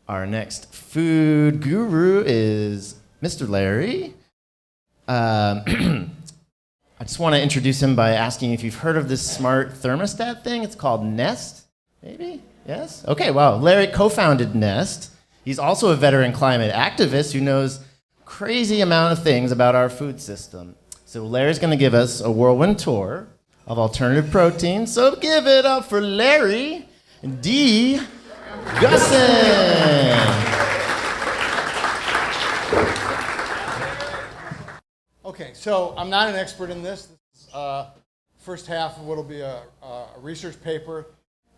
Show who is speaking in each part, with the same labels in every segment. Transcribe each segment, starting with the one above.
Speaker 1: Our next food guru is Mr. Larry. I just want to introduce him by asking if you've heard of this smart thermostat thing. It's called Nest, maybe? Yes? Okay, wow. Larry co-founded Nest. He's also a veteran climate activist who knows crazy amount of things about our food system. So Larry's going to give us a whirlwind tour of alternative protein. So give it up for Larry D. Gussin.
Speaker 2: Okay, so I'm not an expert in this. This is first half of what will be a research paper,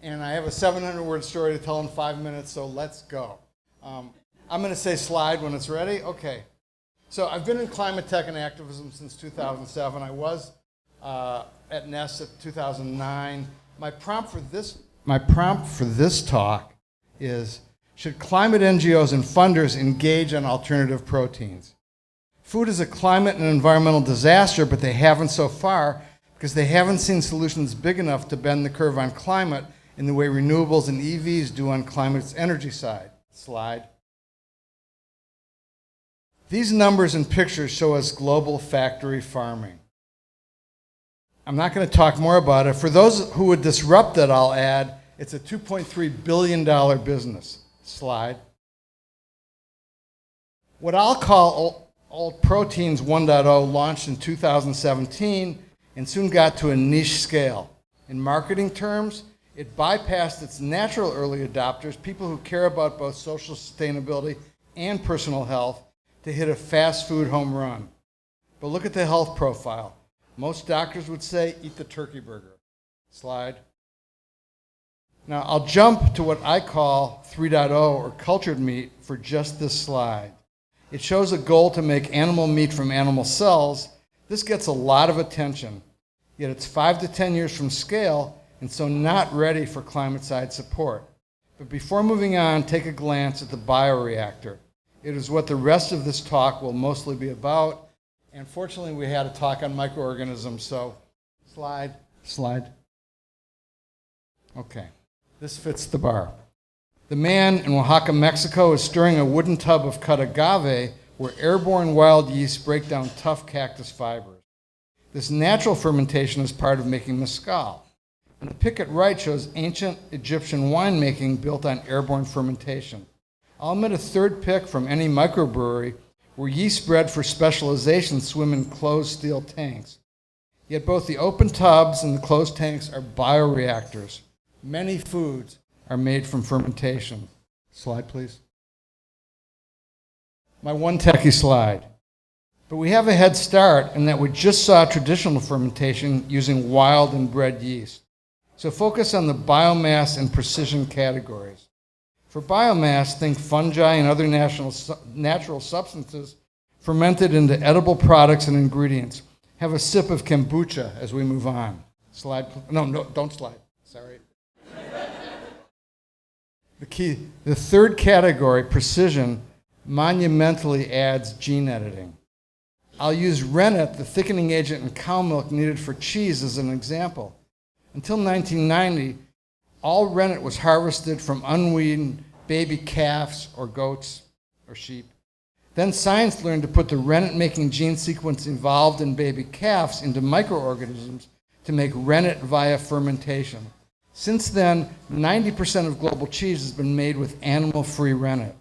Speaker 2: and I have a 700-word story to tell in 5 minutes, so let's go. I'm going to say slide when it's ready. Okay. So I've been in climate tech and activism since 2007. I was at Nest at 2009. My prompt for this talk is, should climate NGOs and funders engage on alternative proteins? Food is a climate and environmental disaster, but they haven't so far because they haven't seen solutions big enough to bend the curve on climate in the way renewables and EVs do on climate's energy side. Slide. These numbers and pictures show us global factory farming. I'm not going to talk more about it. For those who would disrupt it, I'll add, it's a $2.3 billion business. Slide. What I'll call Alt Proteins 1.0 launched in 2017 and soon got to a niche scale. In marketing terms, it bypassed its natural early adopters, people who care about both social sustainability and personal health, to hit a fast food home run. But look at the health profile. Most doctors would say, eat the turkey burger. Slide. Now, I'll jump to what I call 3.0 or cultured meat for just this slide. It shows a goal to make animal meat from animal cells. This gets a lot of attention, yet it's 5 to 10 years from scale and so not ready for climate-side support. But before moving on, take a glance at the bioreactor. It is what the rest of this talk will mostly be about. And fortunately, we had a talk on microorganisms, so slide. Okay, this fits the bar. The man in Oaxaca, Mexico is stirring a wooden tub of cut agave where airborne wild yeasts break down tough cactus fibers. This natural fermentation is part of making mezcal. And the pic at right shows ancient Egyptian winemaking built on airborne fermentation. I'll omit a third pic from any microbrewery where yeast bred for specialization swim in closed steel tanks. Yet both the open tubs and the closed tanks are bioreactors. Many foods are made from fermentation. Slide, please. My one techie slide. But we have a head start in that we just saw traditional fermentation using wild and bred yeast. So focus on the biomass and precision categories. For biomass, think fungi and other natural substances fermented into edible products and ingredients. Have a sip of kombucha as we move on. Slide. No, don't slide. Sorry. The third category, precision, monumentally adds gene editing. I'll use rennet, the thickening agent in cow milk needed for cheese, as an example. Until 1990, all rennet was harvested from unweaned baby calves or goats or sheep. Then science learned to put the rennet-making gene sequence involved in baby calves into microorganisms to make rennet via fermentation. Since then, 90% of global cheese has been made with animal-free rennet.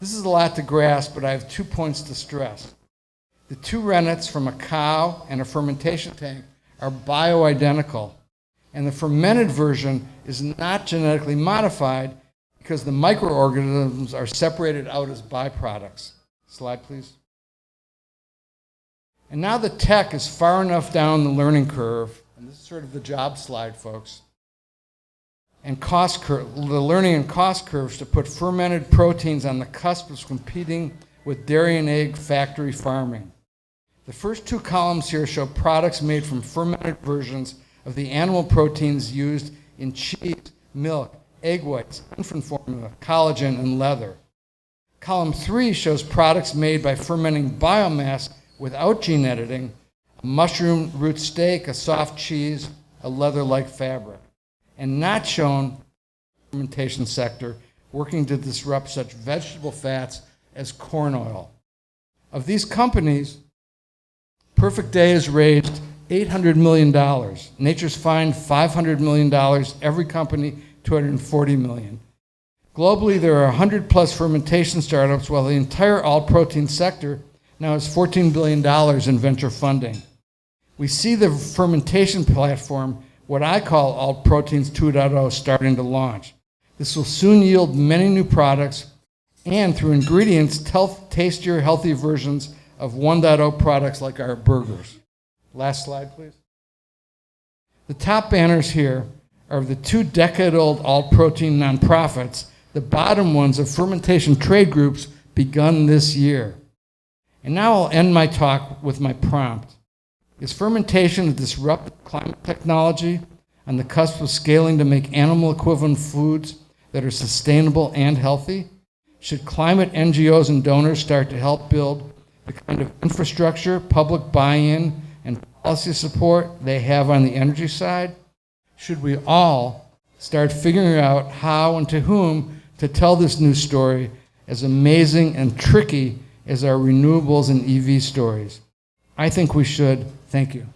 Speaker 2: This is a lot to grasp, but I have 2 points to stress. The two rennets from a cow and a fermentation tank are bioidentical, and the fermented version is not genetically modified because the microorganisms are separated out as byproducts. Slide, please. And now the tech is far enough down the learning curve, and this is sort of the job slide, folks, and cost curve, the learning and cost curves to put fermented proteins on the cusp of competing with dairy and egg factory farming. The first two columns here show products made from fermented versions of the animal proteins used in cheese, milk, egg whites, infant formula, collagen, and leather. Column 3 shows products made by fermenting biomass without gene editing, a mushroom root steak, a soft cheese, a leather-like fabric, and not shown in the fermentation sector working to disrupt such vegetable fats as corn oil. Of these companies, Perfect Day has raised $800 million. Nature's Fine, $500 million. Every company, $240 million. Globally, there are 100 plus fermentation startups, while the entire all-protein sector now has $14 billion in venture funding. We see the fermentation platform, what I call All Proteins 2.0, starting to launch. This will soon yield many new products and, through ingredients, tastier, healthy versions of 1.0 products like our burgers. Last slide, please. The top banners here are the 2-decade-old all-protein nonprofits. The bottom ones of fermentation trade groups begun this year. And now I'll end my talk with my prompt. Is fermentation a disruptive climate technology on the cusp of scaling to make animal equivalent foods that are sustainable and healthy? Should climate NGOs and donors start to help build the kind of infrastructure, public buy-in, and policy support they have on the energy side? Should we all start figuring out how and to whom to tell this new story, as amazing and tricky as our renewables and EV stories? I think we should. Thank you.